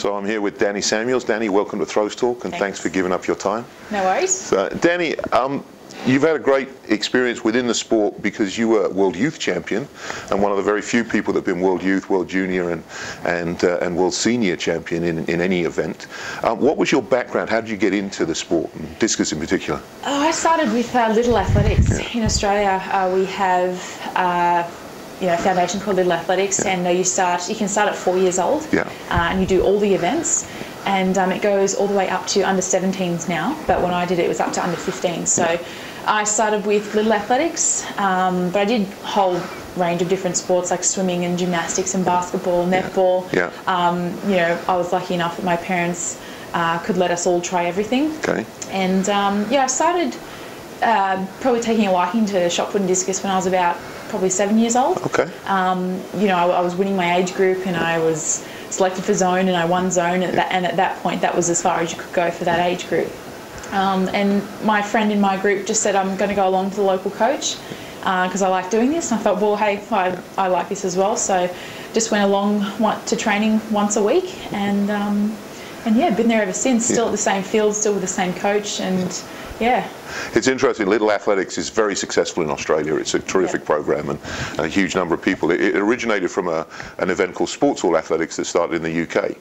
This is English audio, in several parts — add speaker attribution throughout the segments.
Speaker 1: So I'm here with Dani Samuels. Dani, welcome to Throws Talk, and thanks for giving up your time.
Speaker 2: No worries.
Speaker 1: So, Dani, you've had a great experience within the sport because you were World Youth Champion and one of the very few people that have been World Youth, World Junior and World Senior Champion in any event. What was your background? How did you get into the sport, and discus in particular?
Speaker 2: I started with Little Athletics. In Australia. We have a foundation called Little Athletics, and you can start at 4 years old, and you do all the events, and it goes all the way up to under 17s now, but when I did it was up to under 15. So I started with Little Athletics, but I did a whole range of different sports like swimming and gymnastics and basketball, netball. I was lucky enough that my parents could let us all try everything. And I started probably taking a liking to shot put and discus when I was about probably 7 years old. I was winning my age group, and I was selected for zone, and I won zone, and at that point that was as far as you could go for that age group. And my friend in my group just said, I'm going to go along to the local coach because I like doing this, and I thought, well, hey, I like this as well, so just went along to training once a week, and been there ever since, still at the same field, still with the same coach, and
Speaker 1: It's interesting. Little Athletics is very successful in Australia. It's a terrific program and a huge number of people. It originated from an event called Sports Hall Athletics that started in the UK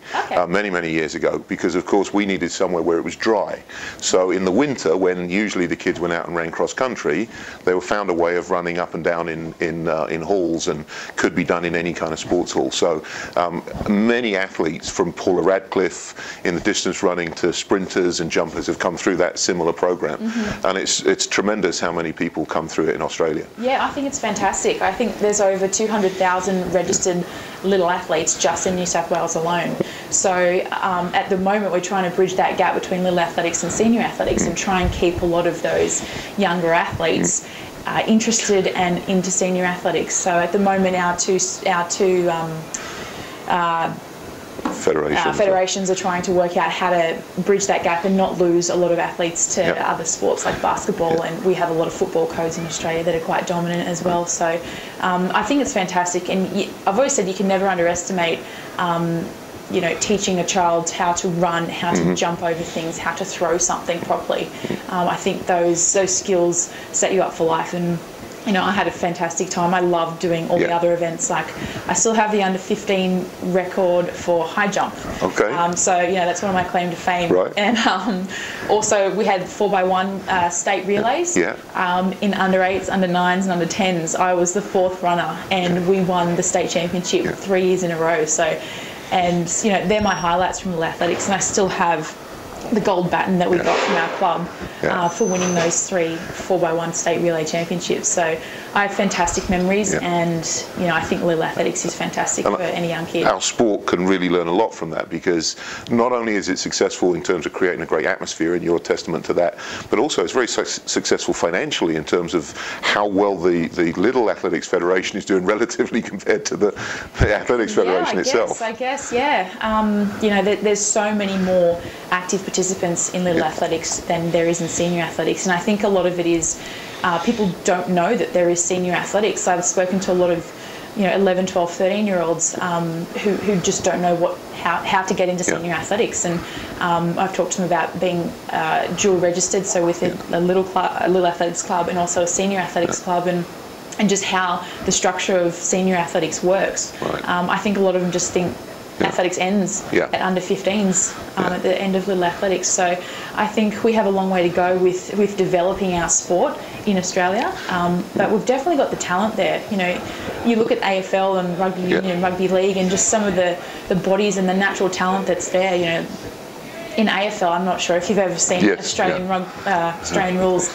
Speaker 1: many years ago, because of course we needed somewhere where it was dry. So in the winter, when usually the kids went out and ran cross country, they found a way of running up and down in halls, and could be done in any kind of sports hall. So many athletes, from Paula Radcliffe in the distance running to sprinters and jumpers, have come through that similar program. And it's tremendous how many people come through it in Australia.
Speaker 2: Yeah, I think it's fantastic. I think there's over 200,000 registered little athletes just in New South Wales alone. So at the moment we're trying to bridge that gap between little athletics and senior athletics, and try and keep a lot of those younger athletes interested and into senior athletics. So at the moment our two federations are trying to work out how to bridge that gap and not lose a lot of athletes to other sports like basketball, and we have a lot of football codes in Australia that are quite dominant as well. So I think it's fantastic, and I've always said you can never underestimate teaching a child how to run, how to jump over things, how to throw something properly. I think those skills set you up for life, and I had a fantastic time. I loved doing all the other events. Like, I still have the under 15 record for high jump. So that's one of my claim to fame. And also we had 4x1 state relays. In under 8s, under 9s, and under 10s. I was the 4th runner, and we won the state championship 3 years in a row. So, and they're my highlights from the athletics, and I still have the gold baton that we got from our club for winning those 3 4x1 state relay championships. So I have fantastic memories, and I think Little Athletics is fantastic for any young kid.
Speaker 1: Our sport can really learn a lot from that, because not only is it successful in terms of creating a great atmosphere, and you're a testament to that, but also it's very successful financially in terms of how well the Little Athletics Federation is doing relatively compared to the Athletics Federation itself.
Speaker 2: I guess, there's so many more active participants in Little Athletics than there is in senior athletics, and I think a lot of it is people don't know that there is senior athletics. I've spoken to a lot of 11, 12, 13-year-olds who just don't know how to get into senior athletics, and I've talked to them about being dual registered, so with a little athletics club and also a senior athletics club, and just how the structure of senior athletics works. I think a lot of them just think athletics ends at under 15s at the end of Little Athletics. So I think we have a long way to go with developing our sport in Australia, but we've definitely got the talent there. You look at AFL and rugby union, rugby league, and just some of the bodies and the natural talent that's there. In AFL, I'm not sure if you've ever seen Australian rules.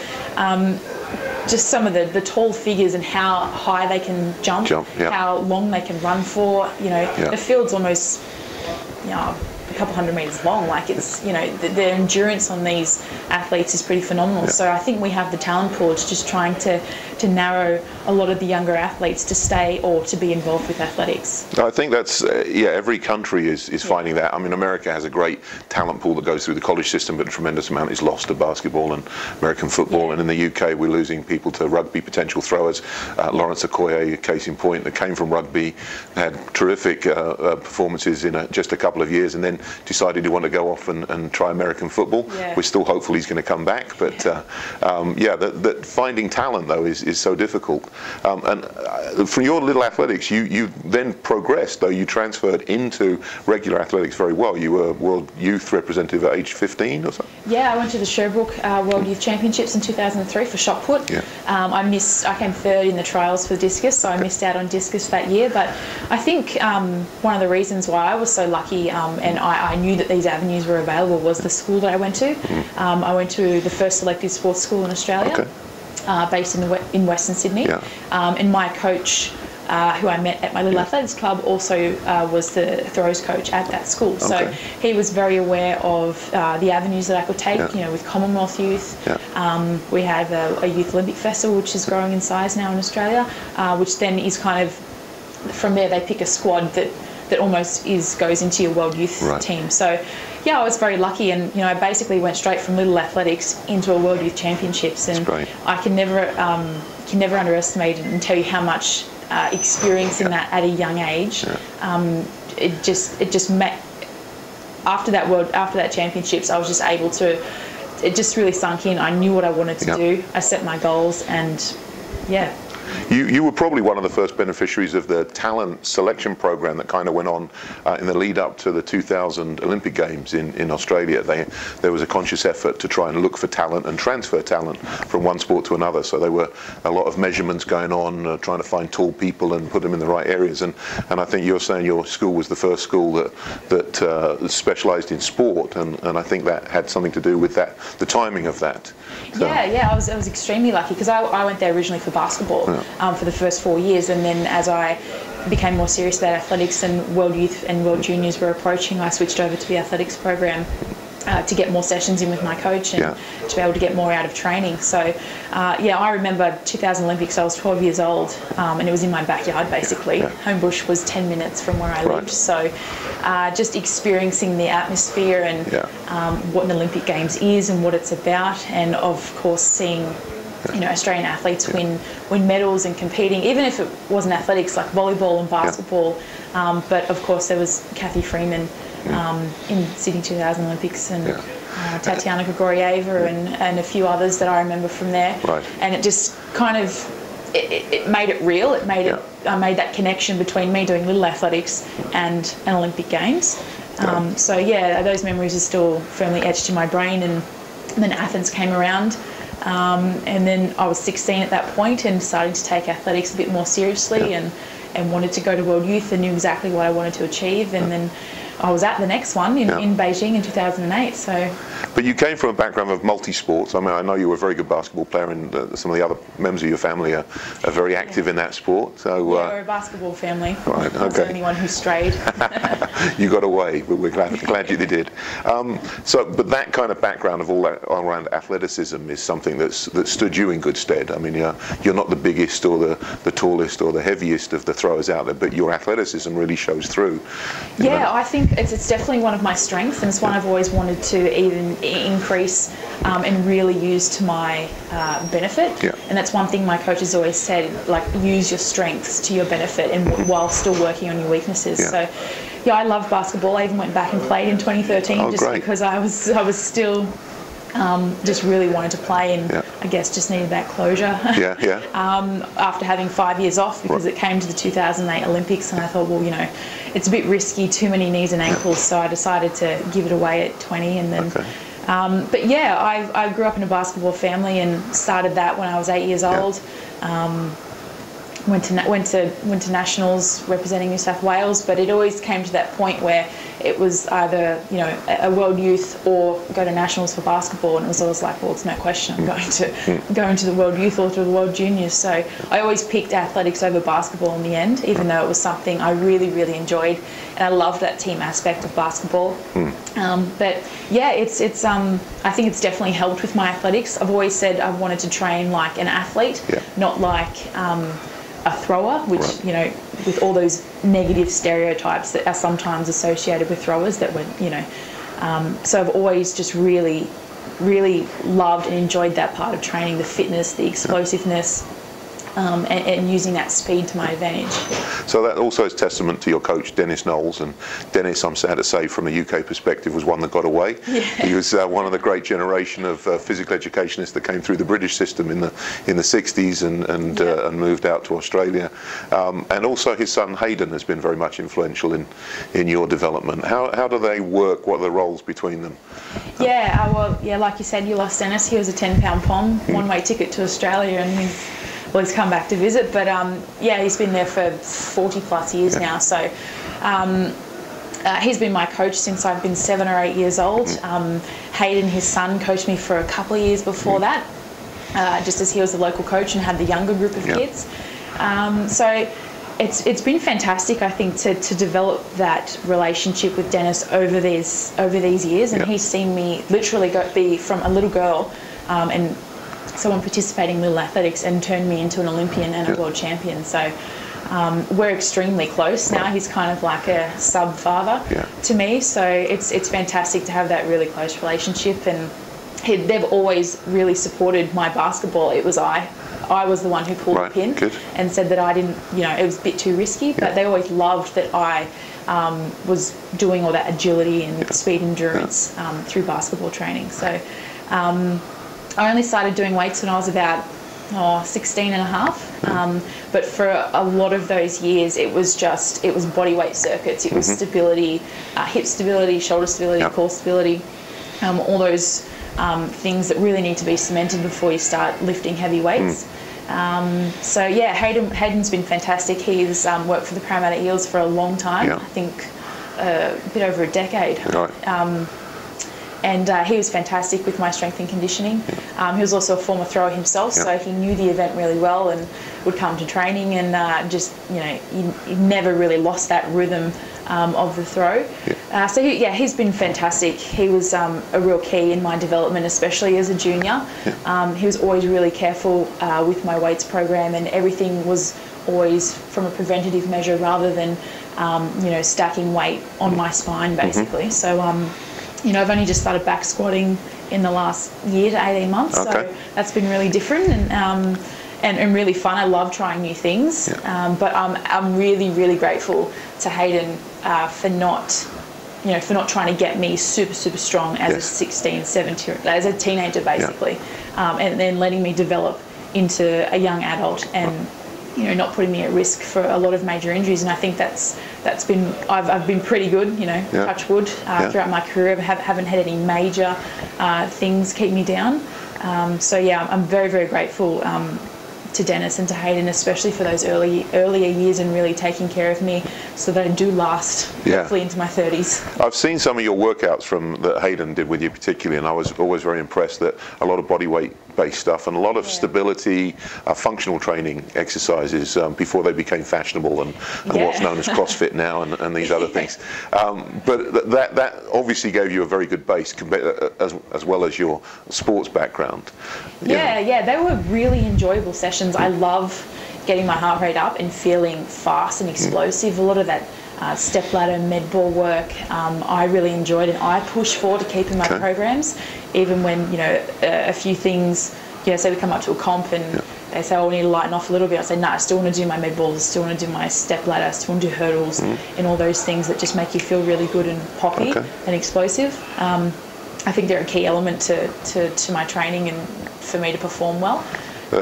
Speaker 2: Just some of the tall figures and how high they can jump, how long they can run for. The field's almost a couple hundred metres long. Like, it's the endurance on these athletes is pretty phenomenal. So I think we have the talent pool. It's just trying to narrow a lot of the younger athletes to stay or to be involved with athletics.
Speaker 1: I think that's every country is finding that. I mean, America has a great talent pool that goes through the college system, but a tremendous amount is lost to basketball and American football. And in the UK, we're losing people to rugby potential throwers. Lawrence Okoye, case in point, that came from rugby, had terrific performances in just a couple of years, and then decided he wanted to go off and try American football.
Speaker 2: Yeah.
Speaker 1: We're still hopeful he's going to come back, but that finding talent though is so difficult. From your little athletics, you then progressed, though you transferred into regular athletics very well. You were World Youth Representative at age 15 or something?
Speaker 2: Yeah, I went to the Sherbrooke World Youth Championships in 2003 for shot put.
Speaker 1: Yeah.
Speaker 2: I came third in the trials for discus, so I missed out on discus that year. But I think one of the reasons why I was so lucky and I knew that these avenues were available was the school that I went to. I went to the first selective sports school in Australia, based in Western Sydney. Yeah. And my coach, who I met at my little athletics club, also was the throws coach at that school. So he was very aware of the avenues that I could take, with Commonwealth Youth. We have a Youth Olympic Festival, which is growing in size now in Australia, which then is kind of, from there they pick a squad that almost goes into your World Youth team. So yeah, I was very lucky, and I basically went straight from little athletics into a World Youth Championships, and I can never underestimate and tell you how much experiencing that at a young age, it just met. After that championships, I was just able to. It just really sunk in. I knew what I wanted to do. I set my goals, and yeah.
Speaker 1: You were probably one of the first beneficiaries of the talent selection program that kind of went on in the lead up to the 2000 Olympic Games in Australia. There was a conscious effort to try and look for talent and transfer talent from one sport to another. So there were a lot of measurements going on, trying to find tall people and put them in the right areas. And I think you're saying your school was the first school that specialised in sport, and I think that had something to do with that, the timing of that. So.
Speaker 2: Yeah, I was extremely lucky because I went there originally for basketball for the first 4 years, and then as I became more serious about athletics and World Youth and World Juniors were approaching, I switched over to the athletics program to get more sessions in with my coach and to be able to get more out of training. So I remember 2000 Olympics, I was 12 years old, and it was in my backyard basically. Homebush was 10 minutes from where I lived, so just experiencing the atmosphere and what an Olympic Games is and what it's about, and of course seeing Australian athletes win medals and competing, even if it wasn't athletics like volleyball and basketball. But of course there was Kathy Freeman in Sydney 2000 Olympics, and Tatiana Grigorieva and a few others that I remember from there. And it just kind of it made it real. It made I made that connection between me doing little athletics and an Olympic Games. So yeah, those memories are still firmly etched in my brain. And then Athens came around. And then I was 16 at that point and starting to take athletics a bit more seriously and wanted to go to World Youth and knew exactly what I wanted to achieve. And then I was at the next one in Beijing in 2008. So.
Speaker 1: But you came from a background of multi-sports. I mean, I know you were a very good basketball player, and some of the other members of your family are very active in that sport. So
Speaker 2: we're a basketball family.
Speaker 1: Right, okay.
Speaker 2: I was the only one who strayed.
Speaker 1: You got away, but we're glad you did. But that kind of background of all-round athleticism is something that stood you in good stead. I mean, you're not the biggest or the tallest or the heaviest of the throwers out there, but your athleticism really shows through.
Speaker 2: Yeah, I think it's definitely one of my strengths, and it's one I've always wanted to even increase and really use to my benefit. And that's one thing my coach has always said, like, use your strengths to your benefit and while still working on your weaknesses. So yeah, I love basketball. I even went back and played in 2013 because I was still just really wanted to play, and I guess just needed that closure. After having 5 years off, because it came to the 2008 Olympics, and I thought, well, it's a bit risky, too many knees and ankles, so I decided to give it away at 20, and then. But yeah, I grew up in a basketball family and started that when I was 8 years old. Went to nationals representing New South Wales, but it always came to that point where it was either a World Youth or go to nationals for basketball, and it was always like, well, it's no question, I'm going to the World Youth or to the World Juniors. So I always picked athletics over basketball in the end, even though it was something I really, really enjoyed, and I loved that team aspect of basketball. But yeah, it's I think it's definitely helped with my athletics. I've always said I wanted to train like an athlete, not like a thrower, which with all those negative stereotypes that are sometimes associated with throwers that were so I've always just really, really loved and enjoyed that part of training, the fitness, the explosiveness, and using that speed to my advantage.
Speaker 1: So that also is testament to your coach, Dennis Knowles. And Dennis, I'm sad to say, from a UK perspective, was one that got away.
Speaker 2: Yeah.
Speaker 1: He was one of the great generation of physical educationists that came through the British system in the 60s and moved out to Australia. And also his son Hayden has been very much influential in your development. How do they work? What are the roles between them?
Speaker 2: Well, like you said, you lost Dennis. He was a 10-pound pom, one-way ticket to Australia, and he's come back to visit. But he's been there for 40 plus years now. So he's been my coach since I've been 7 or 8 years old. Hayden, his son, coached me for a couple of years before that, just as he was the local coach and had the younger group of kids. So it's been fantastic, I think, to develop that relationship with Dennis over these years, and he's seen me literally be from a little girl and someone participating in little athletics and turned me into an Olympian and a world champion. So we're extremely close now. He's kind of like a sub-father to me, so it's fantastic to have that really close relationship. And they've always really supported my basketball. It was I was the one who pulled the pin and said that I didn't, it was a bit too risky, but they always loved that I was doing all that agility and speed endurance through basketball training. So I only started doing weights when I was about 16 and a half, but for a lot of those years it was body weight circuits. It was stability, hip stability, shoulder stability, core stability, all those things that really need to be cemented before you start lifting heavy weights. Hayden's been fantastic. He's worked for the Parramatta Eels for a long time, I think a bit over a decade. And he was fantastic with my strength and conditioning. He was also a former thrower himself, so he knew the event really well and would come to training and he never really lost that rhythm of the throw. He's been fantastic. He was a real key in my development, especially as a junior. He was always really careful with my weights program, and everything was always from a preventative measure rather than stacking weight on my spine, basically. So I've only just started back squatting in the last year to 18 months, so that's been really different and really fun. I love trying new things, but I'm really, really grateful to Hayden for not trying to get me super, super strong as a 16, 17, as a teenager, basically, and then letting me develop into a young adult and not putting me at risk for a lot of major injuries. And I think that's been I've been pretty good, touch wood, throughout my career. I haven't had any major things keep me down. I'm very, very grateful to Dennis and to Hayden, especially for those earlier years and really taking care of me so that I do last hopefully into my 30s.
Speaker 1: I've seen some of your workouts that Hayden did with you particularly, and I was always very impressed that a lot of body weight based stuff and a lot of stability, functional training exercises before they became fashionable and what's known as CrossFit now and these other things. But that obviously gave you a very good base as well as your sports background.
Speaker 2: They were really enjoyable sessions. I love getting my heart rate up and feeling fast and explosive. A lot of that step ladder, med ball work, I really enjoyed, and I push forward to keep in my programs, even when a few things, say we come up to a comp and they say, we need to lighten off a little bit. I say, no, I still want to do my med balls, I still want to do my step ladder, I still want to do hurdles, and all those things that just make you feel really good and poppy and explosive. I think they're a key element to my training and for me to perform well.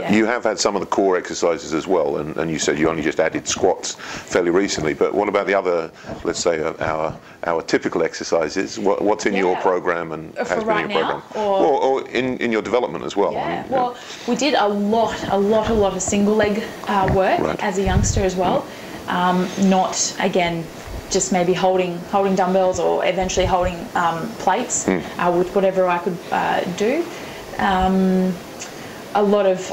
Speaker 1: You have had some of the core exercises as well, and you said you only just added squats fairly recently, but what about the other, let's say, our typical exercises? What's in your program and has been in your program? Or in your development as well?
Speaker 2: Well, we did a lot of single leg work as a youngster as well. Not, again, just maybe holding dumbbells or eventually holding plates with whatever I could do. A lot of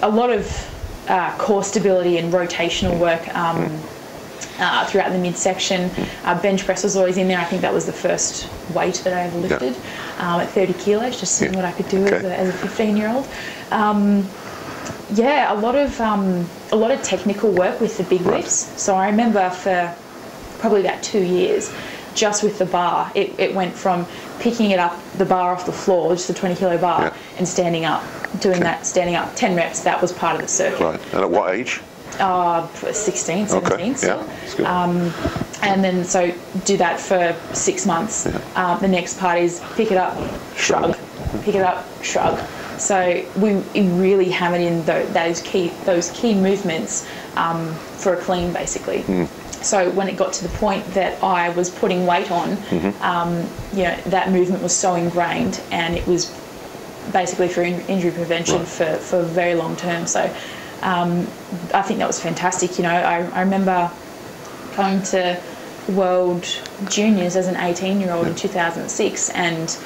Speaker 2: core stability and rotational work throughout the midsection. Bench press was always in there. I think that was the first weight that I ever lifted at 30 kilos, just seeing what I could do as a 15-year-old. A lot of technical work with the big lifts. So I remember for probably about 2 years, just with the bar, it went from picking the bar off the floor, just the 20 kilo bar, and standing up, doing that, standing up 10 reps. That was part of the circuit.
Speaker 1: Right. And at what age?
Speaker 2: 16, 17.
Speaker 1: Okay. Yeah, that's good.
Speaker 2: And then so do that for 6 months.
Speaker 1: Yeah.
Speaker 2: The next part is pick it up, shrug. Pick it up, shrug. So we really hammered in those key movements for a clean, basically. So when it got to the point that I was putting weight on, that movement was so ingrained, and it was basically for injury prevention for a very long term. So I think that was fantastic. I remember going to World Juniors as an 18-year-old in 2006, and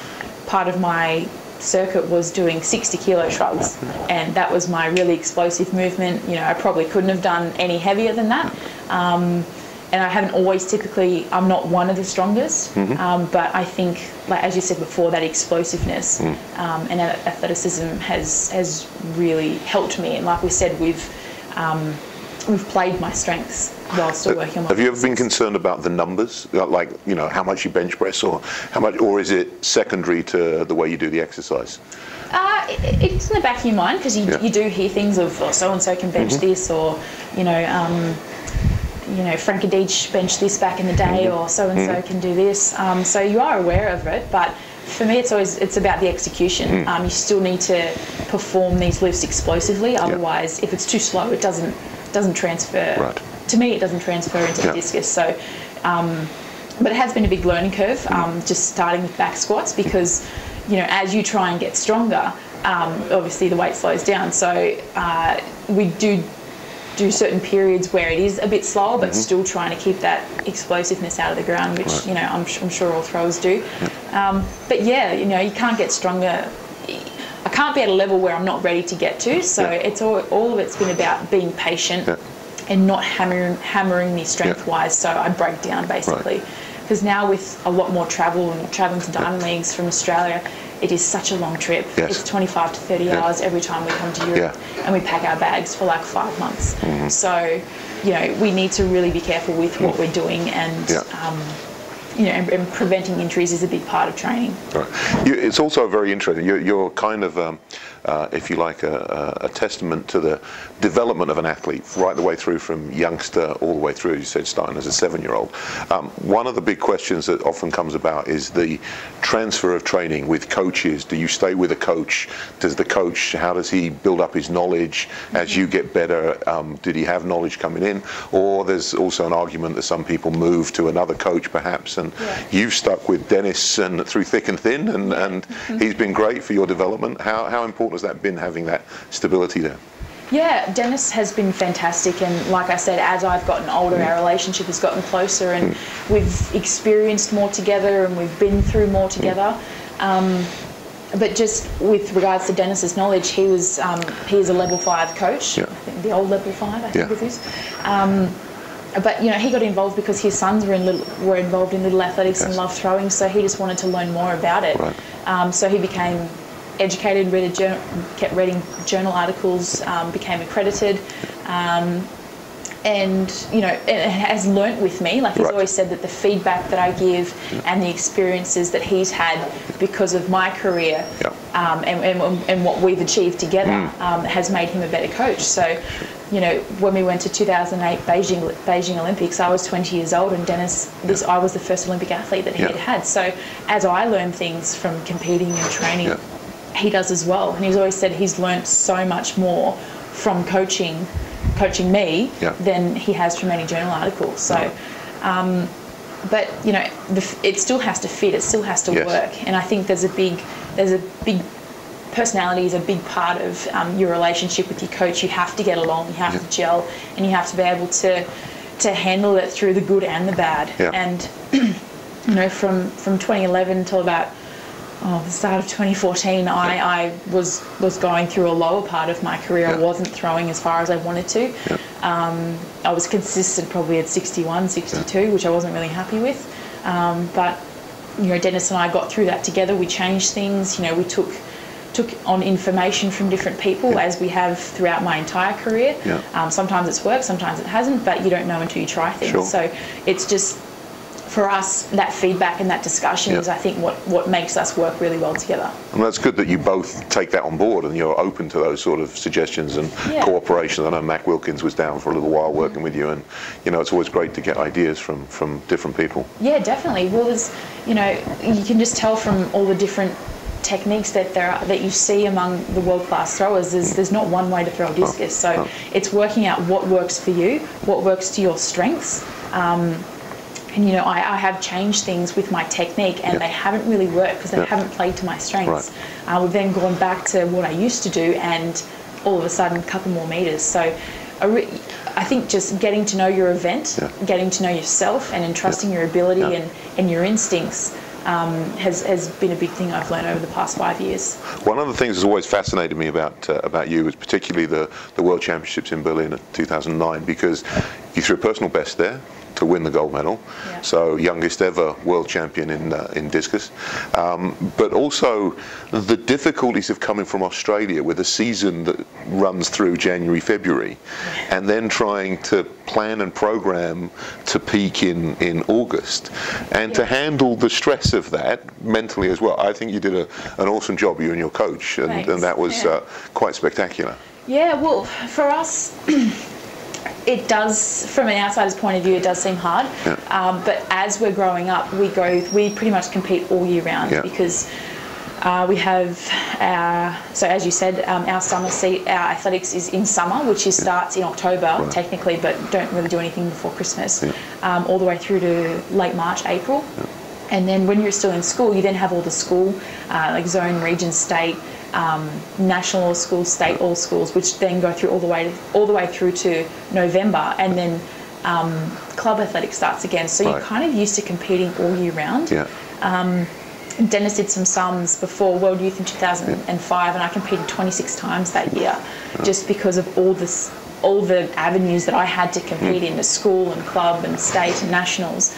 Speaker 2: part of my circuit was doing 60-kilo shrugs, and that was my really explosive movement. I probably couldn't have done any heavier than that. And I haven't always I'm not one of the strongest, but I think, like as you said before, that explosiveness and that athleticism has really helped me. And like we said, we've played my strengths while still working on my
Speaker 1: Have you ever been concerned about the numbers? Like, how much you bench press, or how much, or is it secondary to the way you do the exercise?
Speaker 2: It's in the back of your mind, because you do hear things of, so-and-so can bench this, or, Frank Deitch benched this back in the day, or so-and-so can do this. So you are aware of it, but for me it's about the execution. You still need to perform these lifts explosively, otherwise if it's too slow it doesn't transfer.
Speaker 1: Right.
Speaker 2: To me it doesn't transfer into the discus. So, but it has been a big learning curve, just starting with back squats, because as you try and get stronger, obviously the weight slows down. So we do certain periods where it is a bit slower, but still trying to keep that explosiveness out of the ground, which I'm sure all throwers do. But you can't get stronger. I can't be at a level where I'm not ready to get to. So it's all of it's been about being patient and not hammering me strength-wise. So I break down basically, because now with a lot more travel and traveling to Diamond Leagues from Australia, it is such a long trip. It's 25 to 30 hours every time we come to Europe, and we pack our bags for like 5 months. So, we need to really be careful with what we're doing, and and preventing injuries is a big part of training.
Speaker 1: Right. It's also very interesting. You're kind of, if you like, a testament to the development of an athlete right the way through from youngster all the way through, as you said, starting as a 7-year-old. One of the big questions that often comes about is the transfer of training with coaches. Do you stay with a coach? How does he build up his knowledge as you get better? Did he have knowledge coming in? Or there's also an argument that some people move to another coach perhaps, and you've stuck with Dennis and through thick and thin, and he's been great for your development. How important has that been, having that stability there?
Speaker 2: Yeah, Dennis has been fantastic, and like I said, as I've gotten older, our relationship has gotten closer, and we've experienced more together, and we've been through more together. But just with regards to Dennis's knowledge, he is a level 5 coach. I think the old level 5, I think it is. But he got involved because his sons were involved in little athletics and loved throwing, so he just wanted to learn more about it. So he became educated, kept reading journal articles, became accredited, and has learnt with me. Like he's always said that the feedback that I give and the experiences that he's had because of my career and what we've achieved together has made him a better coach. So when we went to 2008 Beijing Olympics, I was 20 years old, and Dennis, I was the first Olympic athlete that he had. So as I learn things from competing and training, he does as well. And he's always said he's learnt so much more from coaching me than he has from any journal article. So, but it still has to fit. It still has to work. And I think there's a big personality is a big part of your relationship with your coach. You have to get along. You have to gel, and you have to be able to handle it through the good and the bad. And from 2011 until about the start of 2014, I was going through a lower part of my career. I wasn't throwing as far as I wanted to. I was consistent probably at 61, 62, which I wasn't really happy with. But Dennis and I got through that together. We changed things. We took on information from different people, as we have throughout my entire career. Sometimes it's worked, sometimes it hasn't, but you don't know until you try things. So it's just, for us, that feedback and that discussion is, I think, what makes us work really well together.
Speaker 1: And that's good that you both take that on board and you're open to those sort of suggestions and cooperation. I know Mac Wilkins was down for a little while working with you, and it's always great to get ideas from different people. Yeah,
Speaker 2: definitely. Well, there's, you can just tell from all the different techniques that you see among the world-class throwers. There's not one way to throw a discus, so it's working out what works for you, what works to your strengths. And I have changed things with my technique, and they haven't really worked because they haven't played to my strengths. We've then gone back to what I used to do, and all of a sudden a couple more meters. So I think just getting to know your event, getting to know yourself, and entrusting your ability and your instincts has been a big thing I've learned over the past 5 years.
Speaker 1: One of the things that's always fascinated me about you is particularly the World Championships in Berlin in 2009, because you threw a personal best there to win the gold medal, so youngest ever world champion in discus, but also the difficulties of coming from Australia with a season that runs through January, February, and then trying to plan and program to peak in August, and to handle the stress of that mentally as well. I think you did an awesome job, you and your coach, and that was quite spectacular.
Speaker 2: Yeah, well, for us, it does, from an outsider's point of view, it does seem hard. But as we're growing up, we pretty much compete all year round, because we have so as you said, our summer our athletics is in summer, which starts in October technically, but don't really do anything before Christmas, all the way through to late March, April. And then when you're still in school, you then have all the school, like zone, region, state, national all schools, state all schools, which then go through all the way through to November, and then club athletics starts again. So you're kind of used to competing all year round. Dennis did some sums before World Youth in 2005, and I competed 26 times that year, just because of all the avenues that I had to compete in, the school and club and state and nationals,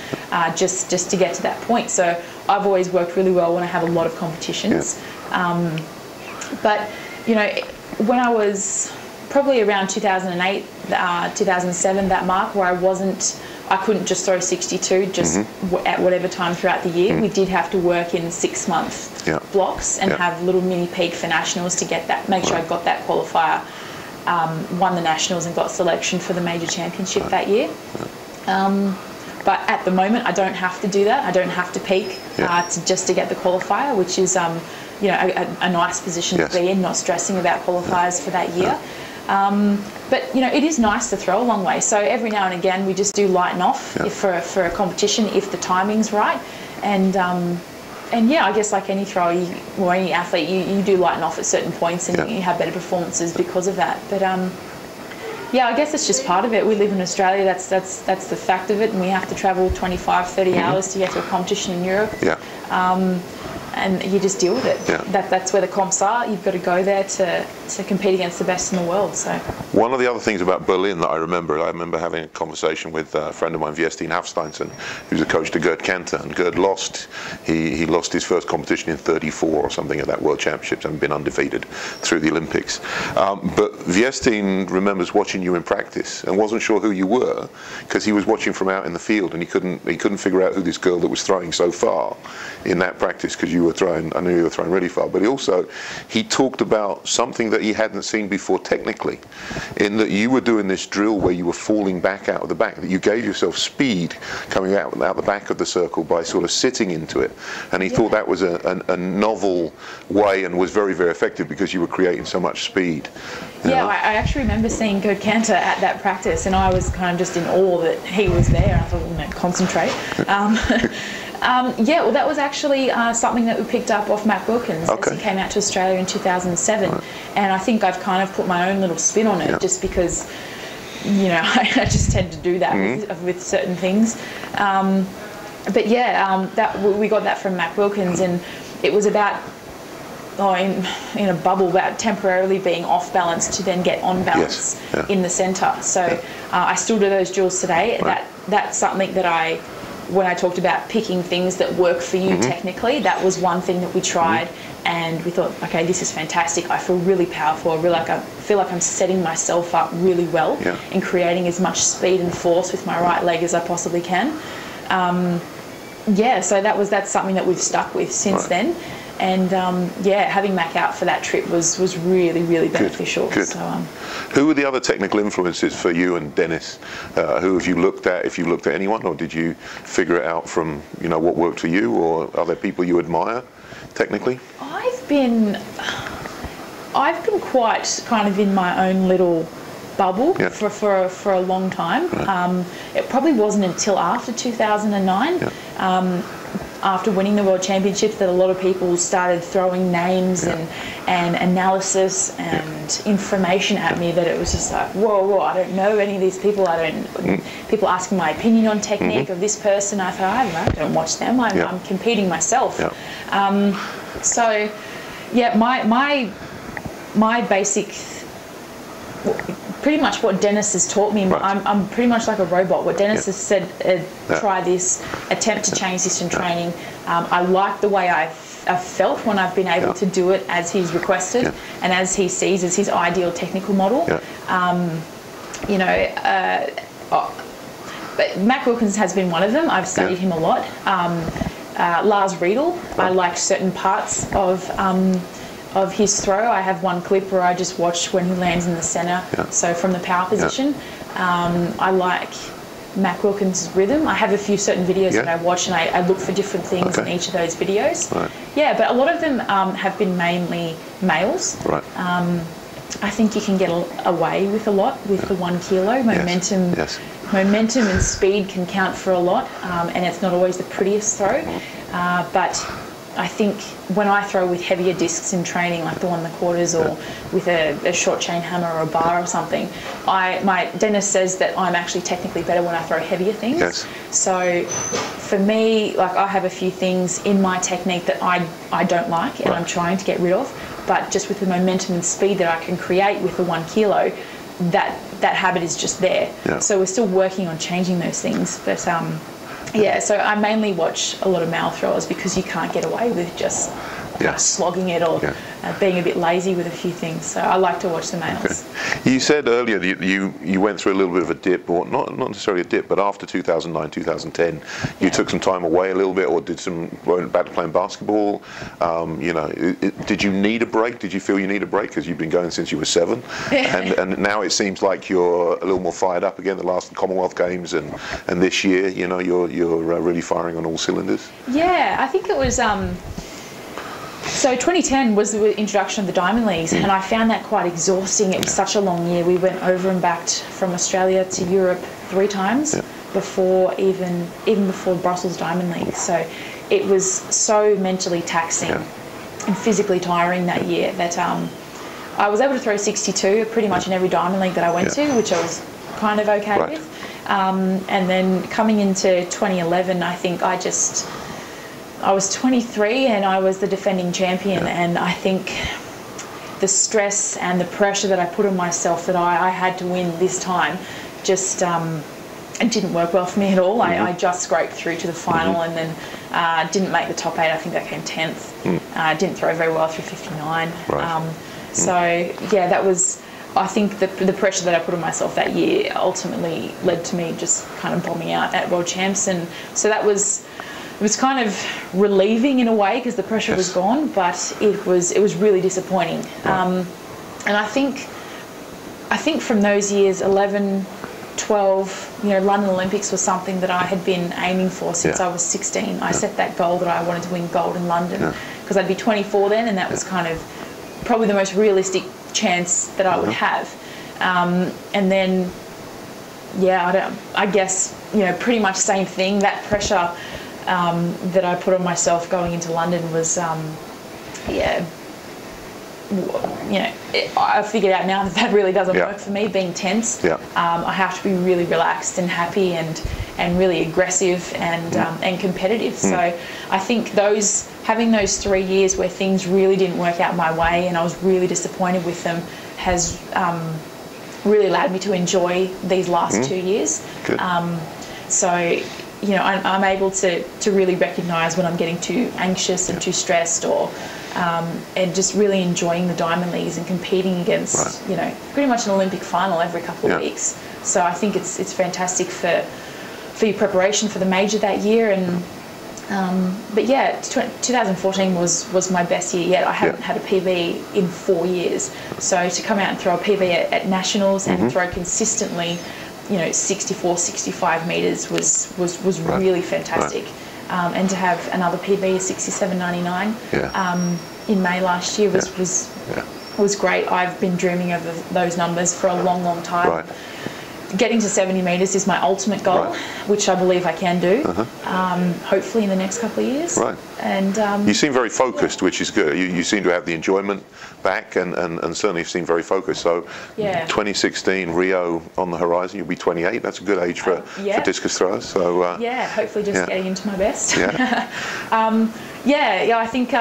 Speaker 2: just to get to that point. So I've always worked really well when I have a lot of competitions. But when I was probably around 2008, 2007, that mark where I couldn't just throw 62 at whatever time throughout the year. We did have to work in 6-month blocks and have little mini peak for nationals to get that, make sure I got that qualifier, won the nationals and got selection for the major championship that year. But at the moment, I don't have to do that. I don't have to peak just to get the qualifier, which is a nice position to be in, not stressing about qualifiers for that year. But it is nice to throw a long way. So every now and again, we just do lighten off for a competition if the timing's right. And I guess like any thrower or any athlete, you do lighten off at certain points, and you have better performances because of that. But I guess it's just part of it. We live in Australia. That's the fact of it, and we have to travel 25, 30 hours to get to a competition in Europe. And you just deal with it. That's where the comps are. You've got to go there to compete against the best in the world. So
Speaker 1: one of the other things about Berlin that I remember having a conversation with a friend of mine, Viestin Hafsteinsen, who's a coach to Gerd Kanter, and Gerd lost. He lost his first competition in 34 or something at that World Championships, and been undefeated through the Olympics. But Viestin remembers watching you in practice and wasn't sure who you were, because he was watching from out in the field, and he couldn't figure out who this girl that was throwing so far in that practice, because you were throwing, I knew you were throwing really far. But he talked about something that he hadn't seen before technically, in that you were doing this drill where you were falling back out of the back, that you gave yourself speed coming out the back of the circle by sort of sitting into it. And he thought that was a novel way, and was very, very effective, because you were creating so much speed.
Speaker 2: I actually remember seeing Gerd Kanter at that practice, and I was kind of just in awe that he was there. I thought, well, no, concentrate. Well, that was actually something that we picked up off Mac Wilkins as he came out to Australia in 2007. And I think I've kind of put my own little spin on it, just because, I just tend to do that with certain things. We got that from Mac Wilkins, and it was about in a bubble, about temporarily being off balance to then get on balance in the centre. So I still do those drills today. That's something that when I talked about picking things that work for you technically, that was one thing that we tried, and we thought, okay, this is fantastic. I feel really powerful. I feel like I'm setting myself up really well and creating as much speed and force with my right leg as I possibly can. yeah, so that's something that we've stuck with since then. And yeah, having Mac out for that trip was really, really beneficial.
Speaker 1: Good.
Speaker 2: So,
Speaker 1: who were the other technical influences for you and Dennis? Who have you looked at, if you looked at anyone, or did you figure it out from, you know, what worked for you, or are there people you admire technically?
Speaker 2: I've been quite kind of in my own little bubble for a long time. It probably wasn't until after 2009. After winning the World Championships that a lot of people started throwing names and analysis and information at me that it was just like, whoa, I don't know any of these people. People asking my opinion on technique of this person. I thought, I don't watch them. I'm competing myself. So, yeah, my basic, pretty much what Dennis has taught me, I'm pretty much like a robot. What Dennis has said, try this, attempt to change this in training. I like the way I've felt when I've been able to do it as he's requested and as he sees as his ideal technical model. You know, but Mac Wilkins has been one of them. I've studied him a lot. Lars Riedel, I like certain parts of his throw. I have one clip where I just watch when he lands in the centre, so from the power position. I like Mac Wilkins' rhythm. I have a few certain videos that I watch, and I look for different things in each of those videos. Yeah, but a lot of them have been mainly males. I think you can get away with a lot with the 1 kilo. Momentum and speed can count for a lot, and it's not always the prettiest throw, but I think when I throw with heavier discs in training, like the 1/4 or with a short chain hammer or a bar or something, Dennis says that I'm actually technically better when I throw heavier things. So for me, like, I have a few things in my technique that I don't like and I'm trying to get rid of, but just with the momentum and speed that I can create with the 1 kilo, that habit is just there. So we're still working on changing those things, but yeah, so I mainly watch a lot of male throwers because you can't get away with just slogging it or being a bit lazy with a few things. So I like to watch the males.
Speaker 1: You said earlier that you went through a little bit of a dip, or not necessarily a dip, but after 2009, 2010, you took some time away a little bit, or went back to playing basketball. You know, did you need a break? Did you feel you need a break because you've been going since you were 7, and now it seems like you're a little more fired up again? The last Commonwealth Games and this year, you know, you're really firing on all cylinders. Yeah,
Speaker 2: I think it was. So 2010 was the introduction of the Diamond Leagues, and I found that quite exhausting. It was such a long year. We went over and back from Australia to Europe 3 times before even before Brussels Diamond League. So it was so mentally taxing and physically tiring that year that I was able to throw 62 pretty much in every Diamond League that I went to, which I was kind of okay with. And then coming into 2011, I think I was 23 and I was the defending champion, and I think the stress and the pressure that I put on myself that I had to win this time just it didn't work well for me at all. I just scraped through to the final and then didn't make the top 8. I think I came 10th. Didn't throw very well through 59. So yeah, that was, I think the pressure that I put on myself that year ultimately led to me just kind of bombing out at World Champs, and so it was kind of relieving in a way because the pressure was gone, but it was really disappointing. And I think from those years, 11, 12, you know, London Olympics was something that I had been aiming for since I was 16. I set that goal that I wanted to win gold in London because I'd be 24 then, and that was kind of probably the most realistic chance that I would have. And then, I guess, you know, pretty much same thing. That pressure that I put on myself going into London was, you know, I figured out now that really doesn't work for me, being tense. I have to be really relaxed and happy and really aggressive and competitive. So I think having those 3 years where things really didn't work out my way and I was really disappointed with them has really allowed me to enjoy these last 2 years. So, you know, I'm able to really recognise when I'm getting too anxious and too stressed, or and just really enjoying the Diamond Leagues and competing against, you know, pretty much an Olympic final every couple of weeks. So I think it's fantastic for your preparation for the major that year, and But yeah, 2014 was my best year yet. I hadn't had a PB in 4 years. So to come out and throw a PB at nationals and throw consistently, 64, 65 metres was really fantastic. And to have another PB of 67.99 in May last year was great. I've been dreaming of those numbers for a long, long time.
Speaker 1: Right.
Speaker 2: Getting to 70 metres is my ultimate goal, which I believe I can do, hopefully in the next couple of years.
Speaker 1: Right.
Speaker 2: And
Speaker 1: you seem very focused, which is good. You seem to have the enjoyment back and certainly seem very focused. So 2016, Rio on the horizon, you'll be 28. That's a good age for discus throwers. So
Speaker 2: hopefully just getting into my best. I think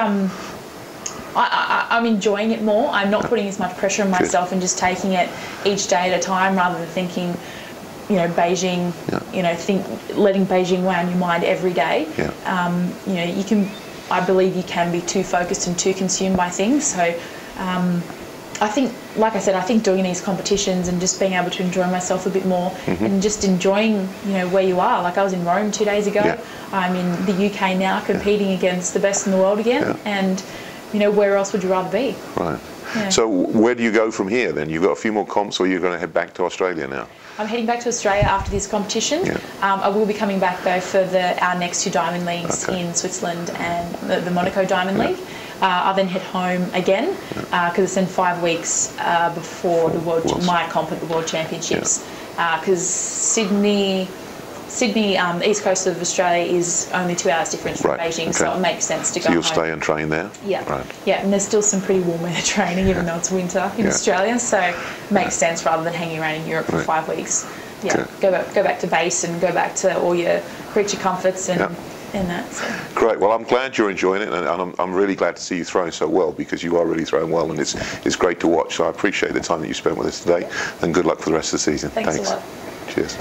Speaker 2: I'm enjoying it more. I'm not putting as much pressure on myself and just taking it each day at a time rather than thinking, Beijing, letting Beijing weigh on your mind every day. I believe you can be too focused and too consumed by things. So I think, like I said, I think doing these competitions and just being able to enjoy myself a bit more and just enjoying, where you are. Like I was in Rome 2 days ago. I'm in the UK now competing against the best in the world again. And where else would you rather be?
Speaker 1: Right. Yeah. So where do you go from here then? You've got a few more comps, or you're going to head back to Australia now?
Speaker 2: I'm heading back to Australia after this competition. I will be coming back though for our next 2 Diamond Leagues in Switzerland and the Monaco Diamond League. I'll then head home again because it's in 5 weeks before my comp at the World Championships. Because Sydney, the east coast of Australia is only 2 hours difference from Beijing, so it makes sense to go home.
Speaker 1: So you'll stay and train there?
Speaker 2: And there's still some pretty warm weather training, even though it's winter in Australia, so it makes sense rather than hanging around in Europe for 5 weeks. Go back to base and go back to all your creature comforts and that. So.
Speaker 1: Great. Well, I'm glad you're enjoying it, and I'm really glad to see you throwing so well, because you are really throwing well, and it's great to watch. So I appreciate the time that you spent with us today, and good luck for the rest of the season.
Speaker 2: Thanks a lot.
Speaker 1: Cheers.